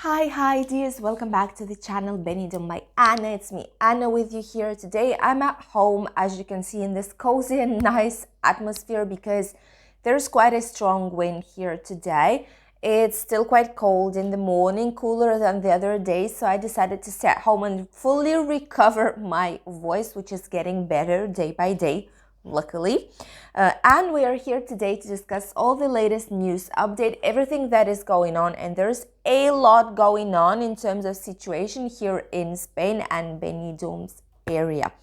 Hi dears, welcome back to the channel Benidorm by Anna. It's me, Anna, with you here today. I'm at home, as you can see, in this cozy and nice atmosphere because there's quite a strong wind here today. It's still quite cold in the morning, cooler than the other days, so I decided to stay at home and fully recover my voice, which is getting better day by day, luckily. And we are here today to discuss all the latest news, update everything that is going on, and there's a lot going on in terms of situation here in Spain and Benidorm's area.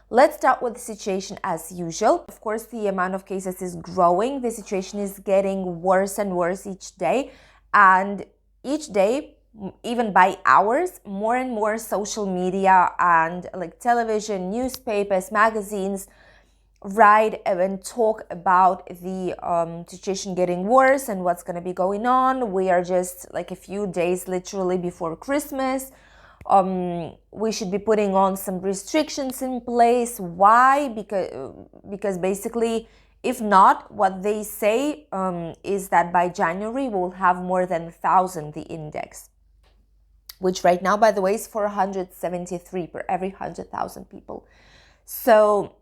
Let's start with the situation as usual. Of course, the amount of cases is growing. The situation is getting worse and worse each day, and each day, even by hours, more and more social media and like television, newspapers, magazines write and talk about the situation getting worse and what's going to be going on. We are just like a few days literally before Christmas. We should be putting on some restrictions in place. Why? Because basically, if not, what they say is that by January we'll have more than 1,000 the index, which right now, by the way, is 473 per every 100,000 people. So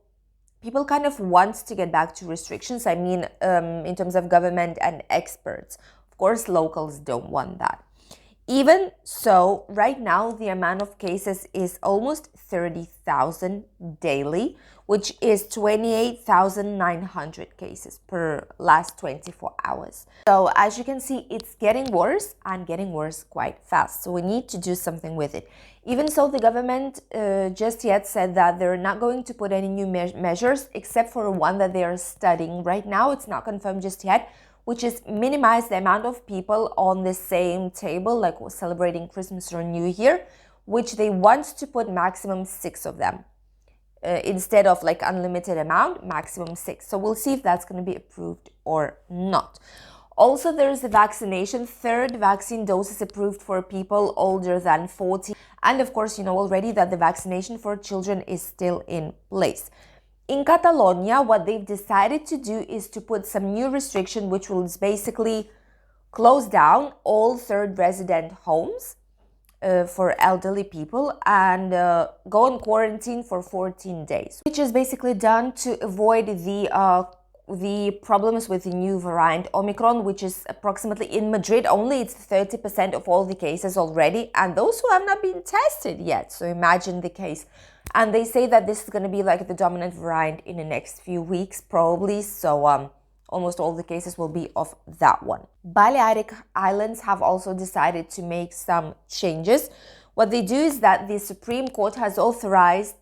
people kind of want to get back to restrictions. I mean, in terms of government and experts. Of course, locals don't want that. Even so, right now, the amount of cases is almost 30,000 daily, which is 28,900 cases per last 24 hours. So as you can see, it's getting worse and getting worse quite fast. So we need to do something with it. Even so, the government just yet said that they're not going to put any new measures except for one that they are studying right now. It's not confirmed just yet, which is minimize the amount of people on the same table, like celebrating Christmas or New Year, which they want to put maximum 6 of them. Instead of like unlimited amount, maximum 6. So we'll see if that's going to be approved or not. Also, there's the vaccination. 3rd vaccine dose is approved for people older than 40. And of course, you know already that the vaccination for children is still in place. In Catalonia, what they've decided to do is to put some new restriction, which will basically close down all 3rd resident homes for elderly people and go on quarantine for 14 days, which is basically done to avoid the problems with the new variant Omicron, which is approximately in Madrid only. It's 30% of all the cases already, and those who have not been tested yet. So imagine the case. And they say that this is going to be like the dominant variant in the next few weeks, probably. So almost all the cases will be of that one. Balearic Islands have also decided to make some changes. What they do is that the Supreme Court has authorized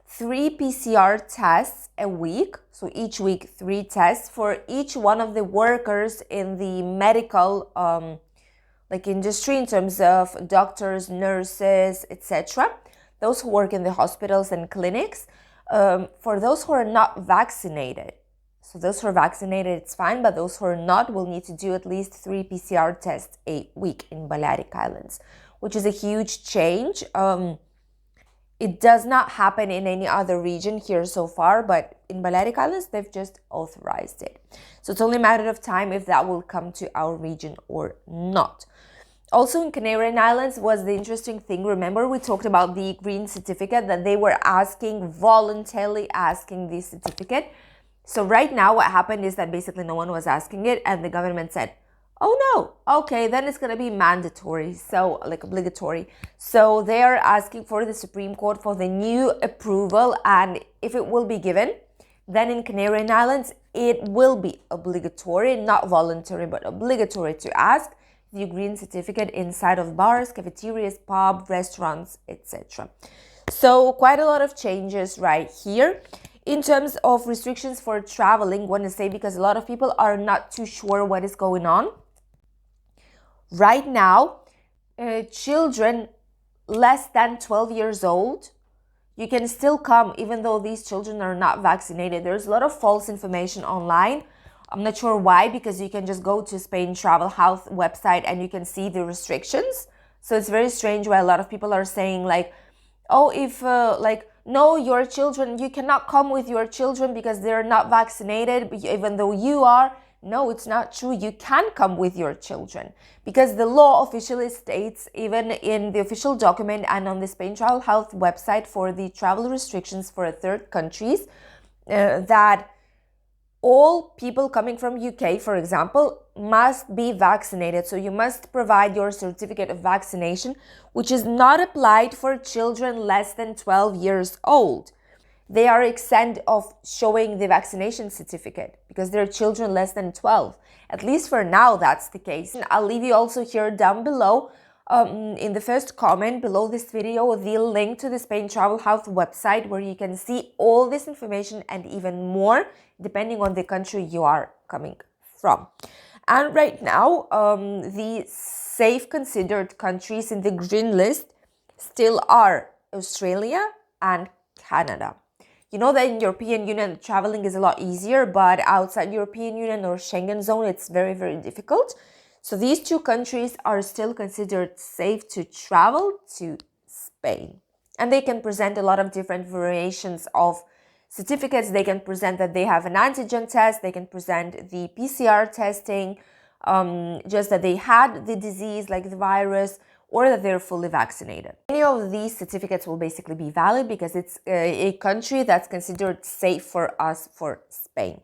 3 PCR tests a week. So each week, 3 tests for each one of the workers in the medical industry, in terms of doctors, nurses, etc. Those who work in the hospitals and clinics. For those who are not vaccinated, so those who are vaccinated, it's fine, but those who are not will need to do at least 3 PCR tests a week in Balearic Islands, which is a huge change. It does not happen in any other region here so far, but in Balearic Islands, they've just authorized it. So it's only a matter of time if that will come to our region or not. Also in Canarian Islands was the interesting thing. Remember, we talked about the green certificate, that they were voluntarily asking this certificate. So right now what happened is that basically no one was asking it, and the government said, oh no, okay, then it's going to be mandatory, so like obligatory. So they are asking for the Supreme Court for the new approval, and if it will be given, then in Canarian Islands it will be obligatory, not voluntary, but obligatory to ask the green certificate inside of bars, cafeterias, pub, restaurants, etc. So quite a lot of changes right here. In terms of restrictions for traveling, I want to say, because a lot of people are not too sure what is going on. Right now, children less than 12 years old, you can still come even though these children are not vaccinated. There's a lot of false information online. I'm not sure why, because you can just go to Spain Travel Health website and you can see the restrictions. So it's very strange why a lot of people are saying like, oh, if no, your children, you cannot come with your children because they're not vaccinated, even though you are. No, it's not true. You can come with your children because the law officially states, even in the official document and on the Spain Travel Health website for the travel restrictions for third countries, that all people coming from UK, for example, must be vaccinated. So you must provide your certificate of vaccination, which is not applied for children less than 12 years old. They are exempt of showing the vaccination certificate because they're children less than 12. At least for now, that's the case. I'll leave you also here down below, in the first comment below this video, the link to the Spain Travel Health website where you can see all this information and even more, depending on the country you are coming from. And right now, the safe considered countries in the green list still are Australia and Canada. You know that in European Union, traveling is a lot easier, but outside European Union or Schengen zone, it's very, very difficult. So these two countries are still considered safe to travel to Spain. And they can present a lot of different variations of certificates. They can present that they have an antigen test. They can present the PCR testing, just that they had the disease, like the virus, or that they're fully vaccinated. Any of these certificates will basically be valid because it's a country that's considered safe for us, for Spain.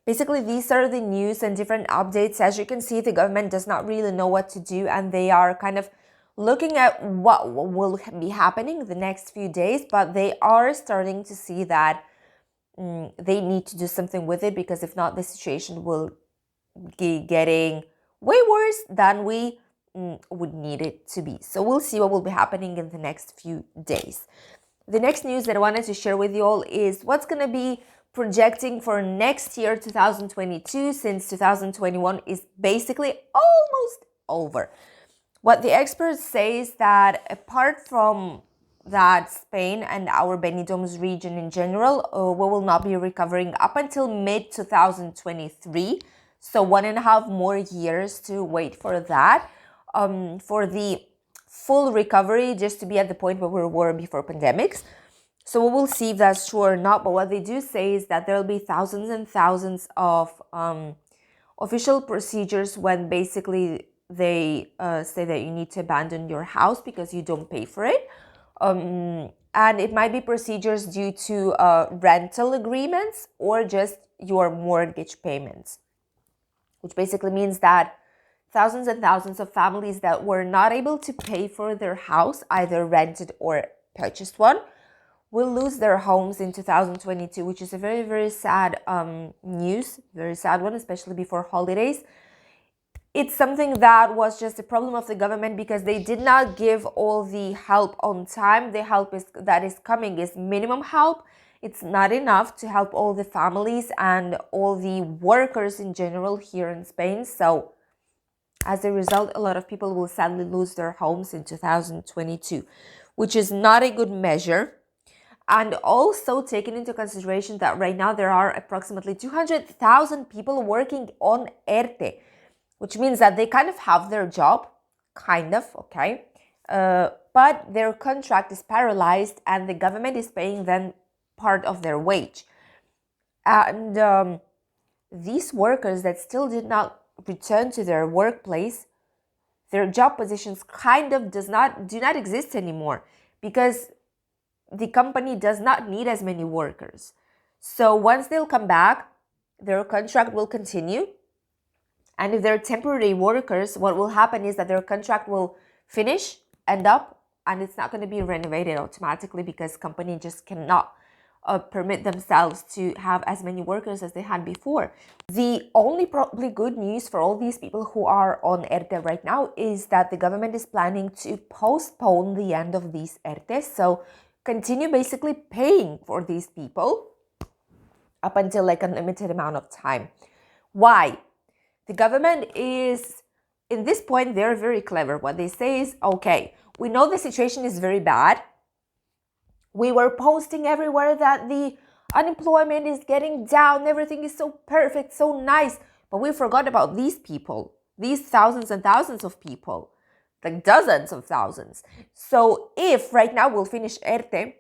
Basically, these are the news and different updates. As you can see, the government does not really know what to do, and they are kind of looking at what will be happening the next few days, but they are starting to see that they need to do something with it, because if not, the situation will be getting way worse than we would need it to be. So we'll see what will be happening in the next few days. The next news that I wanted to share with you all is what's going to be projecting for next year, 2022, since 2021 is basically almost over. What the experts say is that apart from that, Spain and our Benidorm's region in general, we will not be recovering up until mid-2023. So 1.5 more years to wait for that. For the full recovery, just to be at the point where we were before pandemics. So we will see if that's true or not. But what they do say is that there will be thousands and thousands of official procedures when basically they say that you need to abandon your house because you don't pay for it. And it might be procedures due to rental agreements or just your mortgage payments, which basically means that thousands and thousands of families that were not able to pay for their house, either rented or purchased one, will lose their homes in 2022, which is a very, very sad news, very sad one, especially before holidays. It's something that was just a problem of the government because they did not give all the help on time. The help that is coming is minimum help. It's not enough to help all the families and all the workers in general here in Spain. So as a result, a lot of people will sadly lose their homes in 2022, which is not a good measure. And also taking into consideration that right now there are approximately 200,000 people working on ERTE, which means that they kind of have their job, okay? But their contract is paralyzed and the government is paying them part of their wage. And these workers that still did not return to their workplace, their job positions do not exist anymore because the company does not need as many workers. So once they'll come back, their contract will continue. And if they're temporary workers, what will happen is that their contract will finish, end up, and it's not going to be renovated automatically because company just cannot permit themselves to have as many workers as they had before. The only probably good news for all these people who are on ERTE right now is that the government is planning to postpone the end of these ERTEs. So continue basically paying for these people up until like a limited amount of time. Why? The government is, in this point, they're very clever. What they say is, okay, we know the situation is very bad. We were posting everywhere that the unemployment is getting down. Everything is so perfect, so nice. But we forgot about these people, these thousands and thousands of people, like dozens of thousands. So if right now we'll finish ERTE,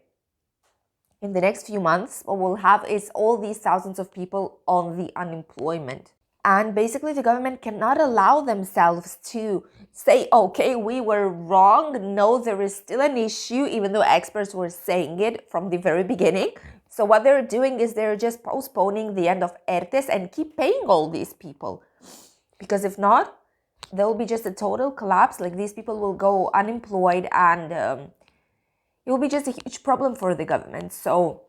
in the next few months, what we'll have is all these thousands of people on the unemployment. And basically, the government cannot allow themselves to say, okay, we were wrong. No, there is still an issue, even though experts were saying it from the very beginning. So what they're doing is they're just postponing the end of ERTES and keep paying all these people. Because if not, there will be just a total collapse. Like, these people will go unemployed, and it will be just a huge problem for the government. So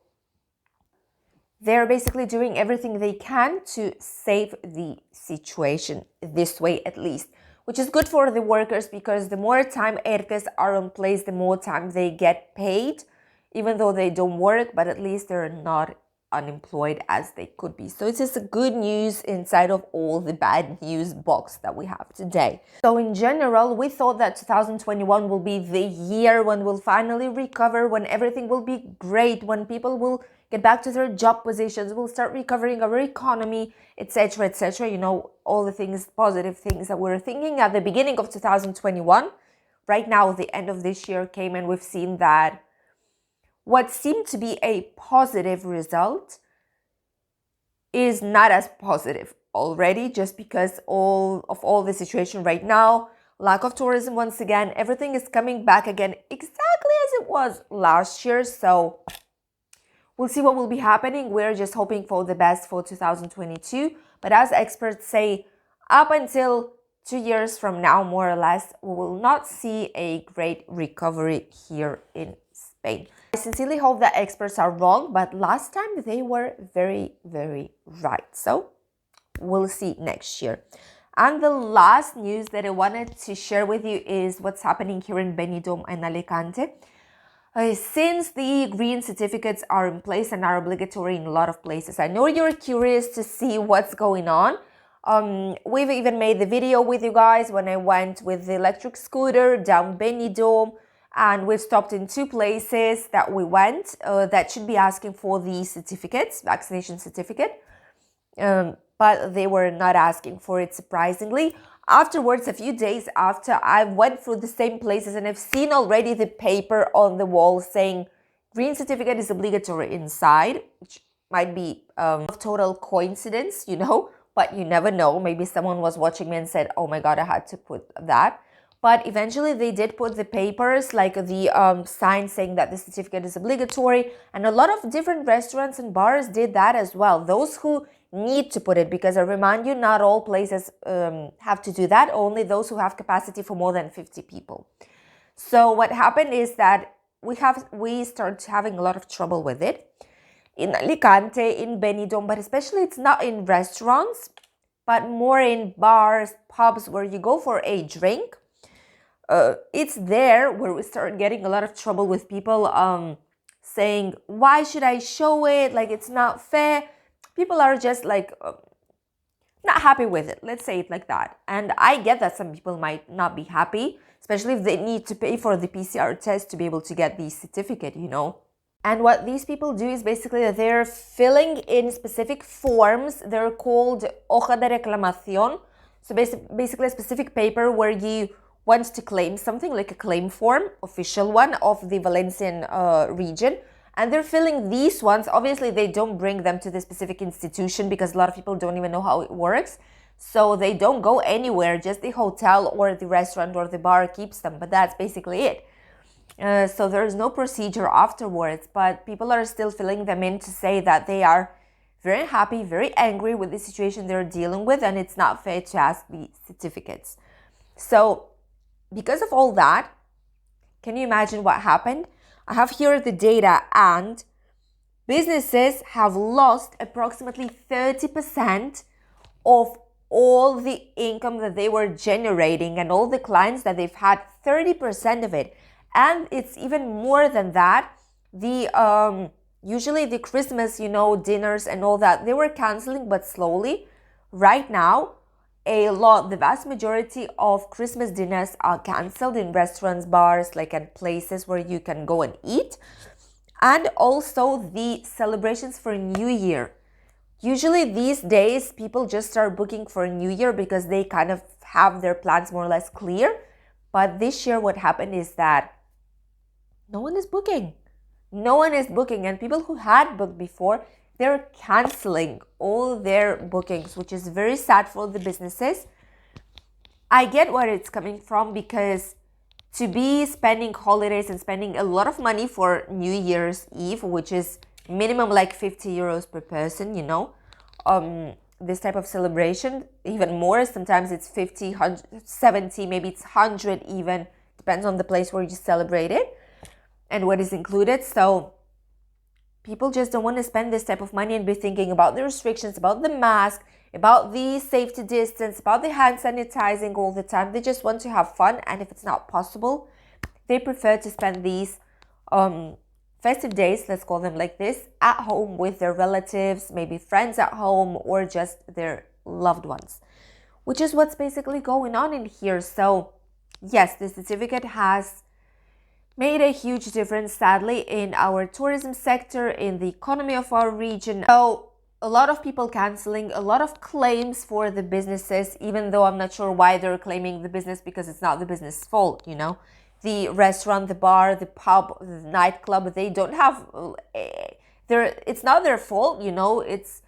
they're basically doing everything they can to save the situation this way, at least, which is good for the workers, because the more time ERTES are in place, the more time they get paid, even though they don't work, but at least they're not unemployed as they could be. So it's just a good news inside of all the bad news box that we have today. So in general, we thought that 2021 will be the year when we'll finally recover, when everything will be great, when people will get back to their job positions, we'll start recovering our economy, etc., etc. You know, all the things, positive things that we were thinking at the beginning of 2021. Right now, the end of this year came, and we've seen that what seemed to be a positive result is not as positive already, just because all the situation right now, lack of tourism once again, everything is coming back again exactly as it was last year. So we'll see what will be happening. We're just hoping for the best for 2022. But as experts say, up until 2 years from now, more or less, we will not see a great recovery here in Spain. I sincerely hope that experts are wrong, but last time they were very, very right. So we'll see next year. And the last news that I wanted to share with you is what's happening here in Benidorm and Alicante. Since the green certificates are in place and are obligatory in a lot of places, I know you're curious to see what's going on. We've even made the video with you guys when I went with the electric scooter down Benidorm, and we've stopped in 2 places that we went that should be asking for the certificates, vaccination certificate, but they were not asking for it, surprisingly. Afterwards, a few days after, I went through the same places and I've seen already the paper on the wall saying green certificate is obligatory inside, which might be a total coincidence, you know, but you never know. Maybe someone was watching me and said, oh my God, I had to put that. But eventually they did put the papers, like the sign saying that the certificate is obligatory. And a lot of different restaurants and bars did that as well. Those who need to put it, because I remind you, not all places have to do that. Only those who have capacity for more than 50 people. So what happened is that we started having a lot of trouble with it. In Alicante, in Benidorm, but especially it's not in restaurants, but more in bars, pubs, where you go for a drink. It's there where we start getting a lot of trouble with people saying, why should I show it? Like, it's not fair. People are just like not happy with it. Let's say it like that. And I get that some people might not be happy, especially if they need to pay for the PCR test to be able to get the certificate, you know. And what these people do is basically that they're filling in specific forms. They're called hoja de reclamación. So basically a specific paper where you want to claim something, like a claim form, official one of the Valencian region. And they're filling these ones. Obviously, they don't bring them to the specific institution because a lot of people don't even know how it works. So they don't go anywhere. Just the hotel or the restaurant or the bar keeps them. But that's basically it. So there's no procedure afterwards. But people are still filling them in to say that they are very happy, very angry with the situation they're dealing with. And it's not fair to ask the certificates. So because of all that, can you imagine what happened? I have here the data, and businesses have lost approximately 30% of all the income that they were generating, and all the clients that they've had, 30% of it. And it's even more than that. The usually the Christmas, you know, dinners and all that, they were canceling, but slowly. Right now, the vast majority of Christmas dinners are canceled in restaurants, bars, like at places where you can go and eat. And also the celebrations for New Year. Usually these days, people just start booking for New Year because they kind of have their plans more or less clear. But this year, what happened is that no one is booking. No one is booking. And people who had booked before, they're canceling all their bookings, which is very sad for the businesses. I get where it's coming from, because to be spending holidays and spending a lot of money for New Year's Eve, which is minimum like 50 euros per person, this type of celebration, even more, sometimes it's 50, 100, 70, maybe it's 100 even, depends on the place where you celebrate it and what is included. So people just don't want to spend this type of money and be thinking about the restrictions, about the mask, about the safety distance, about the hand sanitizing all the time. They just want to have fun, and if it's not possible, they prefer to spend these festive days, let's call them like this, at home with their relatives, maybe friends at home, or just their loved ones, which is what's basically going on in here. So yes, the certificate has made a huge difference, sadly, in our tourism sector, in the economy of our region. So a lot of people canceling, a lot of claims for the businesses, even though I'm not sure why they're claiming the business, because it's not the business' fault, The restaurant, the bar, the pub, the nightclub, they don't have, it's not their fault, it's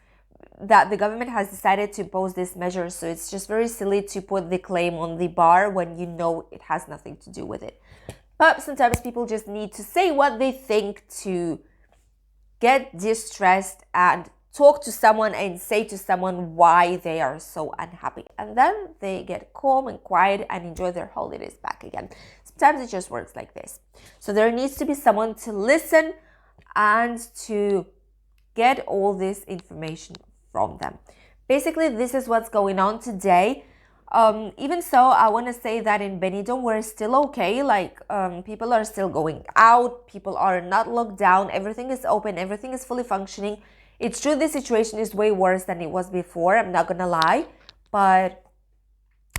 that the government has decided to impose this measure. So it's just very silly to put the claim on the bar when it has nothing to do with it. But sometimes people just need to say what they think to get distressed and talk to someone and say to someone why they are so unhappy. And then they get calm and quiet and enjoy their holidays back again. Sometimes it just works like this. So there needs to be someone to listen and to get all this information from them. Basically, this is what's going on today. Even so, I want to say that in Benidorm, we're still okay. People are still going out. People are not locked down. Everything is open. Everything is fully functioning. It's true the situation is way worse than it was before. I'm not going to lie. But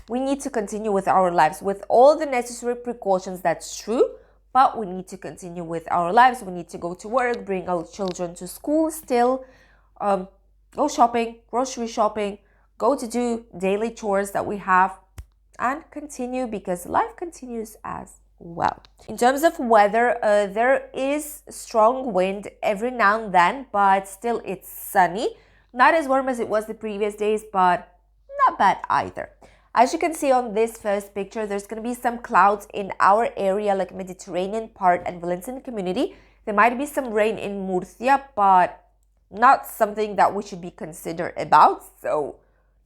we need to continue with our lives with all the necessary precautions. That's true. But we need to continue with our lives. We need to go to work, bring our children to school still, go shopping, grocery shopping, go to do daily chores that we have, and continue, because life continues as well. In terms of weather, there is strong wind every now and then, but still it's sunny. Not as warm as it was the previous days, but not bad either. As you can see on this first picture, there's going to be some clouds in our area, like Mediterranean part and Valencian community. There might be some rain in Murcia, but not something that we should be considered about. So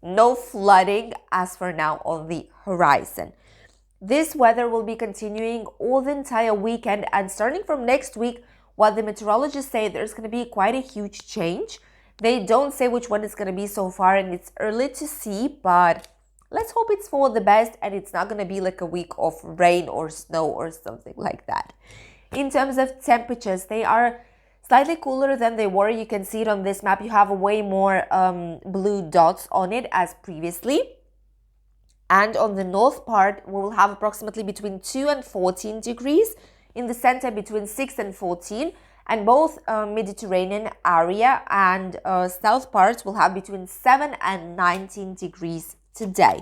no flooding as for now on the horizon. This weather will be continuing all the entire weekend, and starting from next week, what the meteorologists say, there's going to be quite a huge change. They don't say which one it's going to be so far, and it's early to see, but let's hope it's for the best and it's not going to be like a week of rain or snow or something like that. In terms of temperatures, they are slightly cooler than they were. You can see it on this map. You have way more blue dots on it as previously. And on the north part, we will have approximately between 2 and 14 degrees. In the center, between 6 and 14. And both Mediterranean area and south parts will have between 7 and 19 degrees today.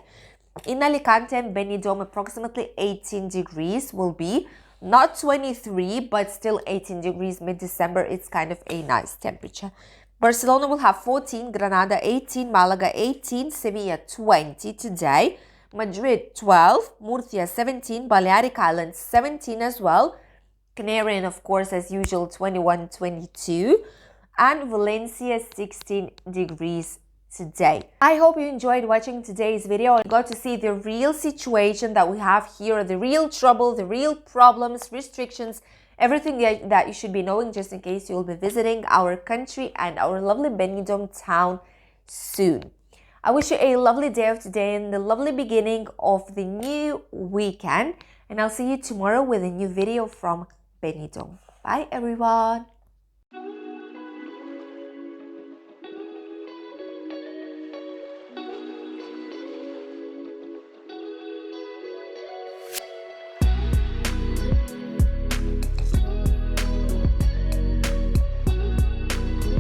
In Alicante and Benidorm, approximately 18 degrees will be. Not 23, but still 18 degrees mid-December. It's kind of a nice temperature. Barcelona will have 14, Granada 18, Malaga 18, Sevilla 20 today. Madrid 12, Murcia 17, Balearic Islands 17 as well. Canarian, of course, as usual, 21, 22. And Valencia 16 degrees today. I hope you enjoyed watching today's video and got to see the real situation that we have here, the real trouble, the real problems, restrictions, everything that you should be knowing just in case you'll be visiting our country and our lovely Benidorm town soon. I wish you a lovely day of today and the lovely beginning of the new weekend, and I'll see you tomorrow with a new video from Benidorm. Bye everyone!